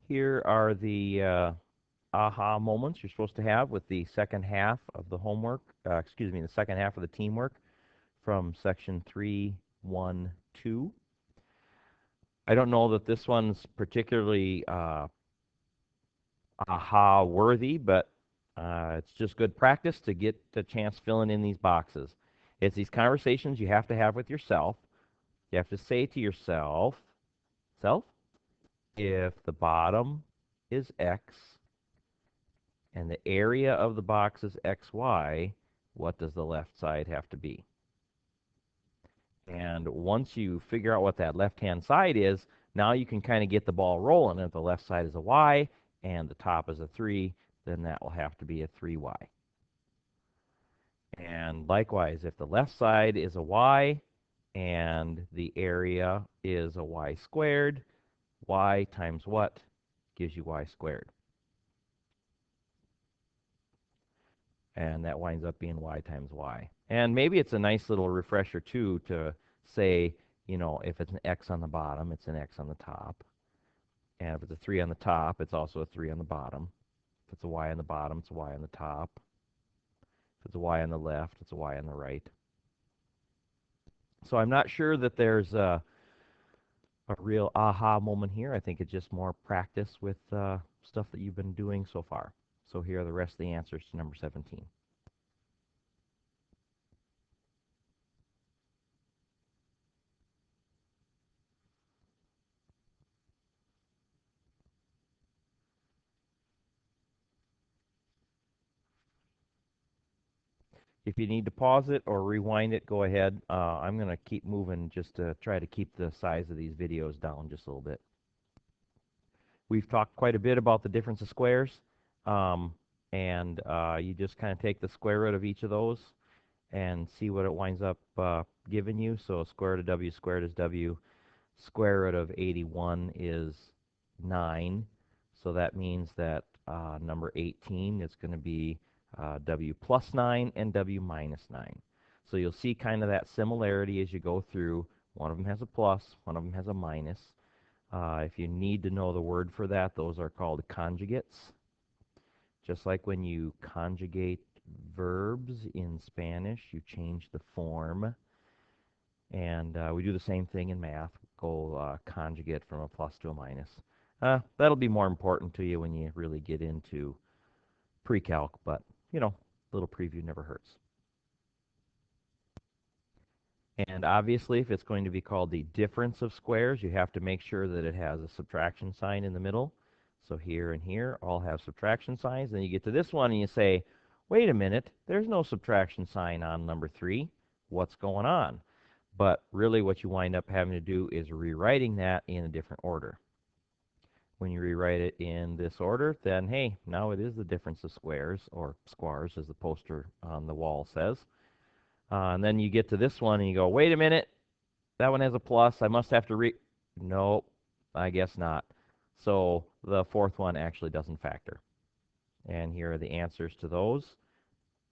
Here are the aha moments you're supposed to have with the second half of the homework, the second half of the teamwork from section 312. I don't know that this one's particularly aha worthy, but it's just good practice to get the chance filling in these boxes. It's these conversations you have to have with yourself. You have to say to yourself, self, if the bottom is x and the area of the box is xy, what does the left side have to be? And once you figure out what that left-hand side is, now you can kind of get the ball rolling. If the left side is a y and the top is a 3, then that will have to be a 3y. And likewise, if the left side is a y and the area is a y squared, y times what gives you y squared? And that winds up being y times y. And maybe it's a nice little refresher, too, to say, if it's an x on the bottom, it's an x on the top. And if it's a 3 on the top, it's also a 3 on the bottom. If it's a y on the bottom, it's a y on the top. If it's a y on the left, it's a y on the right. So I'm not sure that there's a real aha moment here. I think it's just more practice with stuff that you've been doing so far. So here are the rest of the answers to number 17. If you need to pause it or rewind it, go ahead. I'm going to keep moving just to try to keep the size of these videos down just a little bit. We've talked quite a bit about the difference of squares, and you just kind of take the square root of each of those and see what it winds up giving you. So square root of w squared is w. Square root of 81 is 9. So that means that number 18 is going to be w plus 9 and w minus 9. So you'll see kind of that similarity as you go through. One of them has a plus, one of them has a minus. If you need to know the word for that, those are called conjugates. Just like when you conjugate verbs in Spanish, you change the form. And we do the same thing in math. Go conjugate from a plus to a minus. That'll be more important to you when you really get into pre-calc, but, a little preview never hurts. And obviously, if it's going to be called the difference of squares, you have to make sure that it has a subtraction sign in the middle. So here and here all have subtraction signs. Then you get to this one and you say, wait a minute, there's no subtraction sign on number 3. What's going on? But really what you wind up having to do is rewriting that in a different order. When you rewrite it in this order, then, hey, now it is the difference of squares, or squares, as the poster on the wall says. And then you get to this one and you go, wait a minute, that one has a plus. I must have to Nope, I guess not. So the fourth one actually doesn't factor. And here are the answers to those.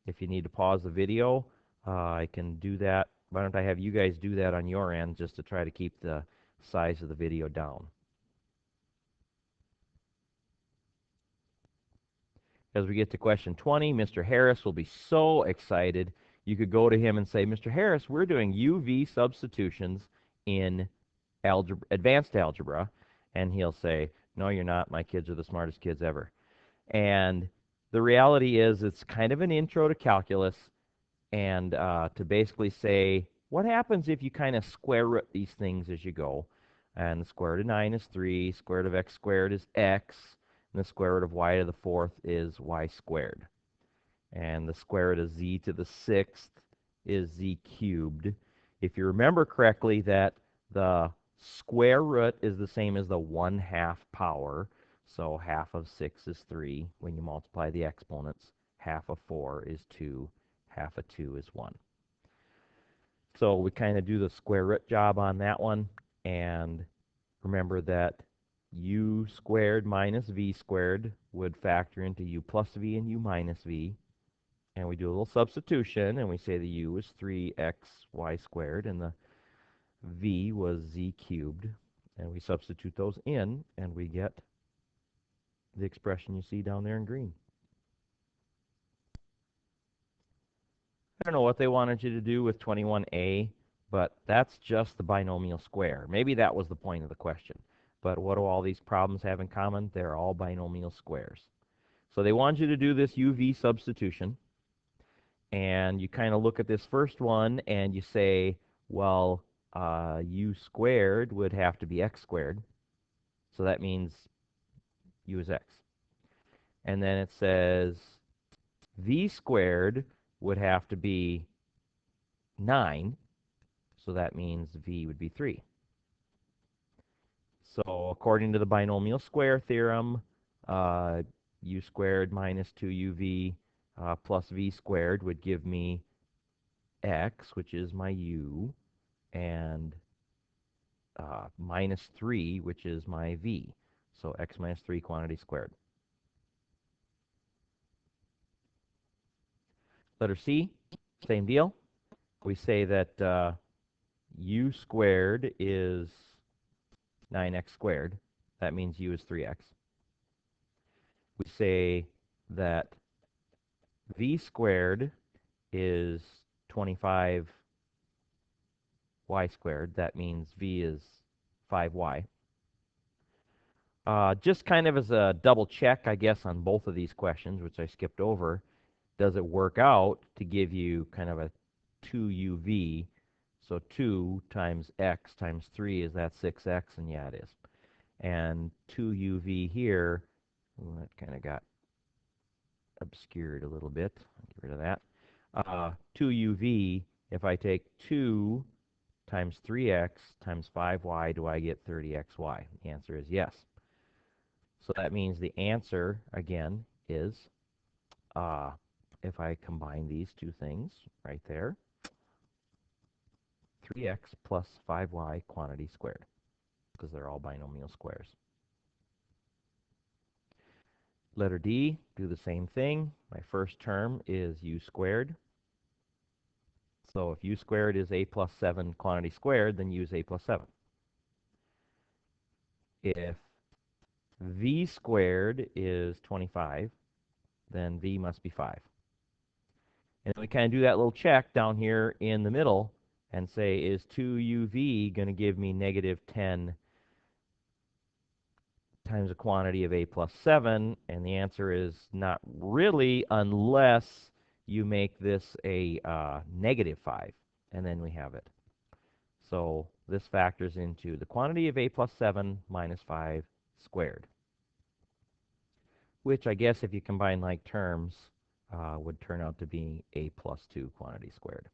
If you need to pause the video, I can do that. Why don't I have you guys do that on your end just to try to keep the size of the video down. As we get to question 20, Mr. Harris will be so excited. You could go to him and say, Mr. Harris, we're doing UV substitutions in advanced algebra. And he'll say, no, you're not. My kids are the smartest kids ever. And the reality is it's kind of an intro to calculus, and to basically say, what happens if you kind of square root these things as you go? And the square root of 9 is 3, square root of x squared is x, and the square root of y to the 4th is y squared. And the square root of z to the 6th is z cubed. If you remember correctly that the square root is the same as the 1/2 power, so half of 6 is 3. When you multiply the exponents, half of 4 is 2. Half of 2 is 1. So we kind of do the square root job on that one. And remember that u squared minus v squared would factor into u plus v and u minus v. And we do a little substitution, and we say the u is 3xy squared, and the v was z cubed. And we substitute those in, and we get the expression you see down there in green. I don't know what they wanted you to do with 21a, but that's just the binomial square. Maybe that was the point of the question. But what do all these problems have in common? They're all binomial squares. So they want you to do this UV substitution. And you kind of look at this first one and you say, well, u squared would have to be x squared. So that means u is x. And then it says v squared would have to be 9. So that means v would be 3. So according to the binomial square theorem, u squared minus 2uv plus v squared would give me x, which is my u, and minus 3, which is my v. So x minus 3 quantity squared. Letter C, same deal. We say that u squared is 9x squared. That means u is 3x. We say that v squared is 25y squared. That means v is 5y. Just kind of as a double check, I guess, on both of these questions, which I skipped over, does it work out to give you kind of a 2uv? So 2 times x times 3, is that 6x? And yeah, it is. And 2uv here, that kind of got obscured a little bit. Get rid of that. 2uv, if I take 2 times 3x times 5y, do I get 30xy? The answer is yes. So that means the answer, again, is, if I combine these two things right there, 3x plus 5y quantity squared, because they're all binomial squares. Letter D, do the same thing. My first term is u squared. So if u squared is a plus 7 quantity squared, then u is a plus 7. If v squared is 25, then v must be 5. And we kind of do that little check down here in the middle and say, is 2uv going to give me negative 10 times a quantity of a plus 7? And the answer is not really, unless you make this a negative 5. And then we have it. So this factors into the quantity of a plus 7 minus 5 squared, which I guess if you combine like terms would turn out to be a plus 2 quantity squared.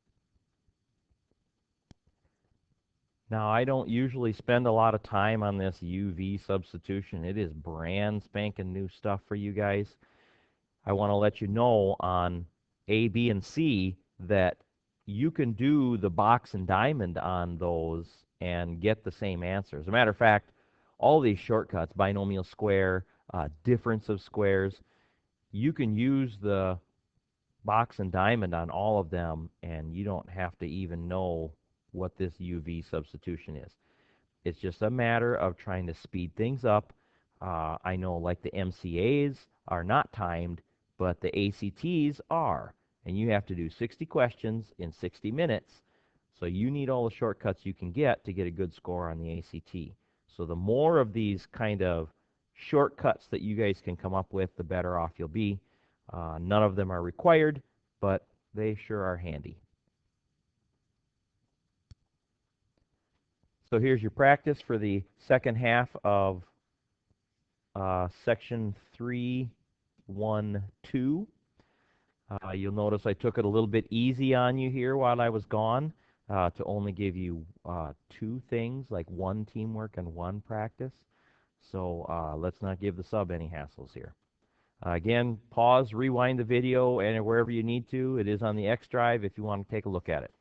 Now, I don't usually spend a lot of time on this UV substitution. It is brand spanking new stuff for you guys. I want to let you know on A, B, and C that you can do the box and diamond on those and get the same answer. As a matter of fact, all these shortcuts, binomial square, difference of squares, you can use the box and diamond on all of them, and you don't have to even know what this UV substitution is. It's just a matter of trying to speed things up. I know like the MCAs are not timed, but the ACTs are. And you have to do 60 questions in 60 minutes. So you need all the shortcuts you can get to get a good score on the ACT. So the more of these kind of shortcuts that you guys can come up with, the better off you'll be. None of them are required, but they sure are handy. So here's your practice for the second half of section 3.1.2. You'll notice I took it a little bit easy on you here while I was gone to only give you 2 things, like 1 teamwork and 1 practice. So let's not give the sub any hassles here. Again, pause, rewind the video, and wherever you need to. It is on the X drive if you want to take a look at it.